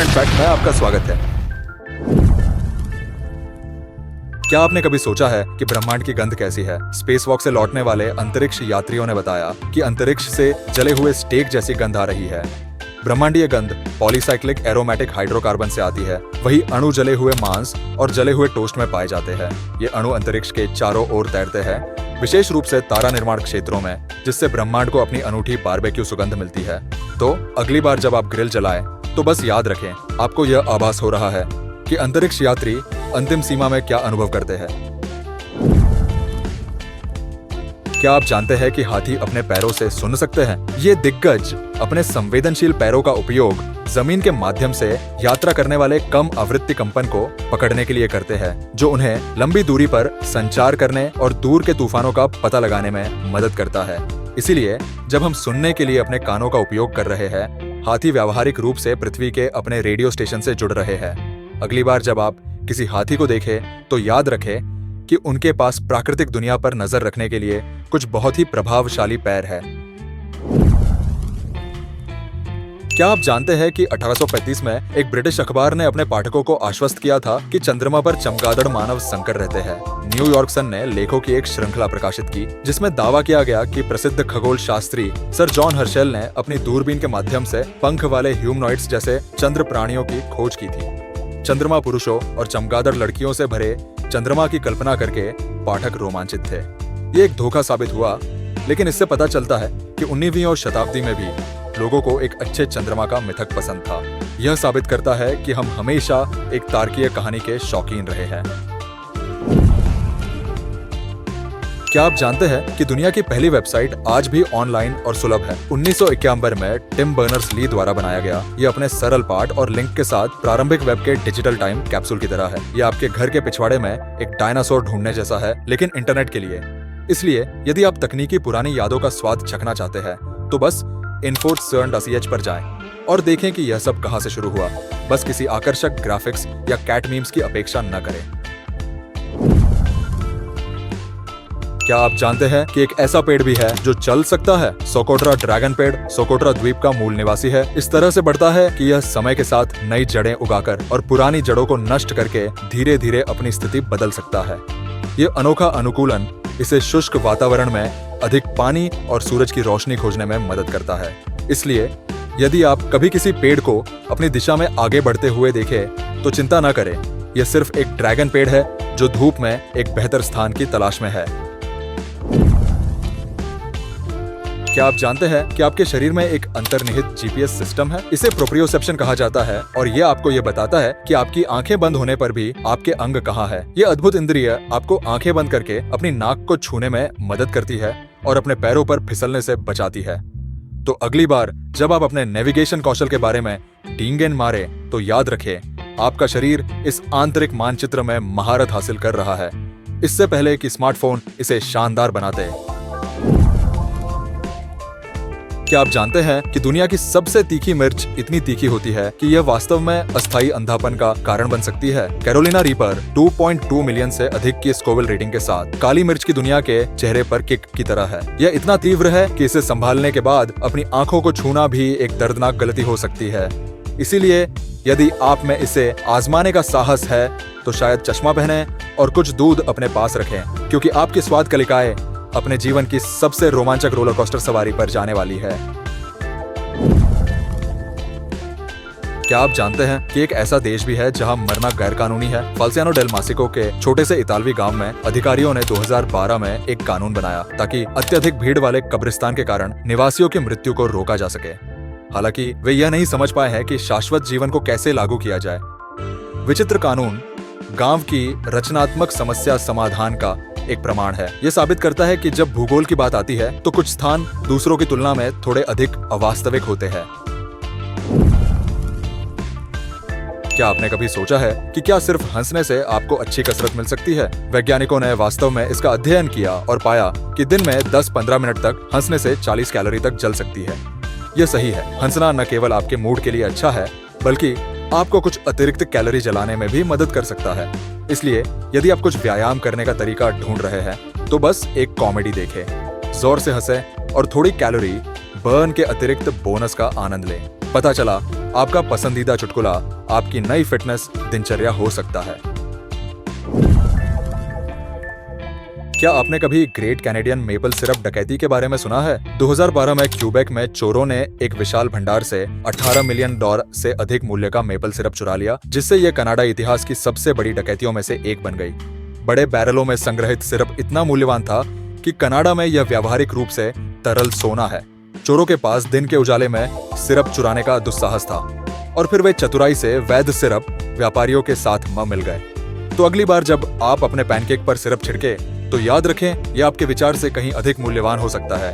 Important fact में आपका स्वागत है। क्या आपने कभी सोचा है कि ब्रह्मांड की गंध कैसी है? स्पेसवॉक से लौटने वाले अंतरिक्ष यात्रियों ने बताया कि अंतरिक्ष से जले हुए स्टेक जैसी गंध आ रही है। ब्रह्मांडीय गंध पॉलीसाइक्लिक एरोमेटिक हाइड्रोकार्बन से आती है। वही अणु जले हुए मांस और जले हुए टोस्ट में पाए जाते हैं। ये अणु अंतरिक्ष के चारों ओर तैरते हैं, विशेष रूप से तारा निर्माण क्षेत्रों में, जिससे ब्रह्मांड को अपनी अनूठी बारबेक्यू सुगंध मिलती है। तो अगली बार जब आप ग्रिल जलाएं, तो बस याद रखें, आपको यह आभास हो रहा है कि अंतरिक्ष यात्री अंतिम सीमा में क्या अनुभव करते हैं। क्या आप जानते हैं कि हाथी अपने पैरों से सुन सकते हैं? ये दिग्गज अपने संवेदनशील पैरों का उपयोग जमीन के माध्यम से यात्रा करने वाले कम आवृत्ति कंपन को पकड़ने के लिए करते हैं, जो उन्हें लंबी दूरी पर संचार करने और दूर के तूफानों का पता लगाने में मदद करता है। इसीलिए जब हम सुनने के लिए अपने कानों का उपयोग कर रहे हैं, हाथी व्यावहारिक रूप से पृथ्वी के अपने रेडियो स्टेशन से जुड़ रहे हैं। अगली बार जब आप किसी हाथी को देखें, तो याद रखें कि उनके पास प्राकृतिक दुनिया पर नजर रखने के लिए कुछ बहुत ही प्रभावशाली पैर है। क्या आप जानते हैं कि 1835 में एक ब्रिटिश अखबार ने अपने पाठकों को आश्वस्त किया था कि चंद्रमा पर चमगादड़ मानव संकर रहते हैं। न्यूयॉर्क सन ने लेखों की एक श्रृंखला प्रकाशित की, जिसमें दावा किया गया कि प्रसिद्ध खगोल शास्त्री सर जॉन हर्शेल ने अपनी दूरबीन के माध्यम से पंख वाले ह्यूमनॉइड्स जैसे चंद्र प्राणियों की खोज की थी। चंद्रमा पुरुषों और चमगादड़ लड़कियों से भरे चंद्रमा की कल्पना करके पाठक रोमांचित थे। ये एक धोखा साबित हुआ, लेकिन इससे पता चलता है कि 19वीं शताब्दी में भी लोगों को एक अच्छे चंद्रमा का मिथक पसंद था। यह साबित करता है कि हम हमेशा एक तार्किक कहानी के शौकीन रहे हैं। क्या आप जानते हैं कि दुनिया की पहली वेबसाइट आज भी ऑनलाइन और सुलभ है? 1991 में टिम बर्नर्स-ली द्वारा बनाया गया। ये अपने सरल पाठ और लिंक के साथ प्रारंभिक वेब के डिजिटल टाइम कैप्सूल की तरह है। ये आपके घर के पिछवाड़े में एक डायनासोर ढूंढने जैसा है, लेकिन इंटरनेट के लिए। इसलिए यदि आप तकनीकी पुरानी यादों का स्वाद चखना चाहते हैं, तो बस info.cern.ch पर जाएं और देखें कि यह सब कहां से शुरू हुआ। बस किसी आकर्षक ग्राफिक्स या कैट मीम्स की अपेक्षा न करें। क्या आप जानते हैं कि एक ऐसा पेड़ भी है जो चल सकता है? सोकोट्रा ड्रैगन पेड़ सोकोट्रा द्वीप का मूल निवासी है। इस तरह से बढ़ता है कि यह समय के साथ नई जड़ें उगाकर और पुरानी जड़ों को नष्ट करके धीरे धीरे अपनी स्थिति बदल सकता है। यह अनोखा अनुकूलन इसे शुष्क वातावरण में अधिक पानी और सूरज की रोशनी खोजने में मदद करता है। इसलिए यदि आप कभी किसी पेड़ को अपनी दिशा में आगे बढ़ते हुए देखें, तो चिंता न करें। यह सिर्फ एक ड्रैगन पेड़ है जो धूप में एक बेहतर स्थान की तलाश में है। क्या आप जानते हैं कि आपके शरीर में एक अंतर्निहित जीपीएस सिस्टम है? इसे प्रोप्रियोसेप्शन कहा जाता है और यह आपको यह बताता है कि आपकी आंखें बंद होने पर भी आपके अंग कहाँ है। यह अद्भुत इंद्रिय आपको आंखें बंद करके अपनी नाक को छूने में मदद करती है और अपने पैरों पर फिसलने से बचाती है। तो अगली बार जब आप अपने नेविगेशन कौशल के बारे में डींगेन मारे, तो याद रखें, आपका शरीर इस आंतरिक मानचित्र में महारत हासिल कर रहा है, इससे पहले कि स्मार्टफोन इसे शानदार बनाते। क्या आप जानते हैं कि दुनिया की सबसे तीखी मिर्च इतनी तीखी होती है कि यह वास्तव में अस्थायी अंधापन का कारण बन सकती है? कैरोलिना रीपर 2.2 मिलियन से अधिक की स्कोविल रेटिंग के साथ काली मिर्च की दुनिया के चेहरे पर किक की तरह है। यह इतना तीव्र है कि इसे संभालने के बाद अपनी आंखों को छूना भी एक दर्दनाक गलती हो सकती है। इसीलिए यदि आप में इसे आजमाने का साहस है, तो शायद चश्मा पहने और कुछ दूध अपने पास रखें, क्योंकि आपकी स्वाद कलिकाएं अपने जीवन की सबसे रोमांचक रोलर कोस्टर सवारी पर जाने वाली है। क्या आप जानते हैं कि एक ऐसा देश भी है जहां मरना गैर कानूनी है? फाल्सियानो डेल मासिको के छोटे से इतालवी गांव में अधिकारियों ने 2012 में एक कानून बनाया ताकि अत्यधिक भीड़ वाले कब्रिस्तान के कारण निवासियों की मृत्यु को रोका जा सके। हालांकि वे यह नहीं समझ पाए हैं कि शाश्वत जीवन को कैसे लागू किया जाए। विचित्र कानून गांव की रचनात्मक समस्या समाधान का एक प्रमाण है। यह साबित करता है कि जब भूगोल की बात आती है, तो कुछ स्थान दूसरों की तुलना में थोड़े अधिक अवास्तविक होते हैं। क्या आपने कभी सोचा है कि क्या सिर्फ हंसने से आपको अच्छी कसरत मिल सकती है? वैज्ञानिकों ने वास्तव में इसका अध्ययन किया और पाया कि दिन में 10-15 मिनट तक हंसने से 40 कैलोरी तक जल सकती है। यह सही है, हंसना न केवल आपके मूड के लिए अच्छा है, बल्कि आपको कुछ अतिरिक्त कैलोरी जलाने में भी मदद कर सकता है। इसलिए यदि आप कुछ व्यायाम करने का तरीका ढूंढ रहे हैं, तो बस एक कॉमेडी देखें, जोर से हंसें और थोड़ी कैलोरी बर्न के अतिरिक्त बोनस का आनंद लें। पता चला आपका पसंदीदा चुटकुला आपकी नई फिटनेस दिनचर्या हो सकता है। क्या आपने कभी ग्रेट कैनेडियन मेपल सिरप डकैती के बारे में सुना है? 2012 में क्यूबेक में चोरों ने एक विशाल भंडार से $18 मिलियन से अधिक मूल्य का मेपल सिरप चुरा लिया, जिससे यह कनाडा इतिहास की सबसे बड़ी डकैतियों में से एक बन गई। बड़े बैरलों में संग्रहित सिरप इतना मूल्यवान था कि कनाडा में यह व्यावहारिक रूप से तरल सोना है। चोरों के पास दिन के उजाले में सिरप चुराने का दुस्साहस था और फिर वे चतुराई से वैध सिरप व्यापारियों के साथ मिल गए। तो अगली बार जब आप अपने पैनकेक पर सिरप छिड़के तो याद रखें, यह आपके विचार से कहीं अधिक मूल्यवान हो सकता है।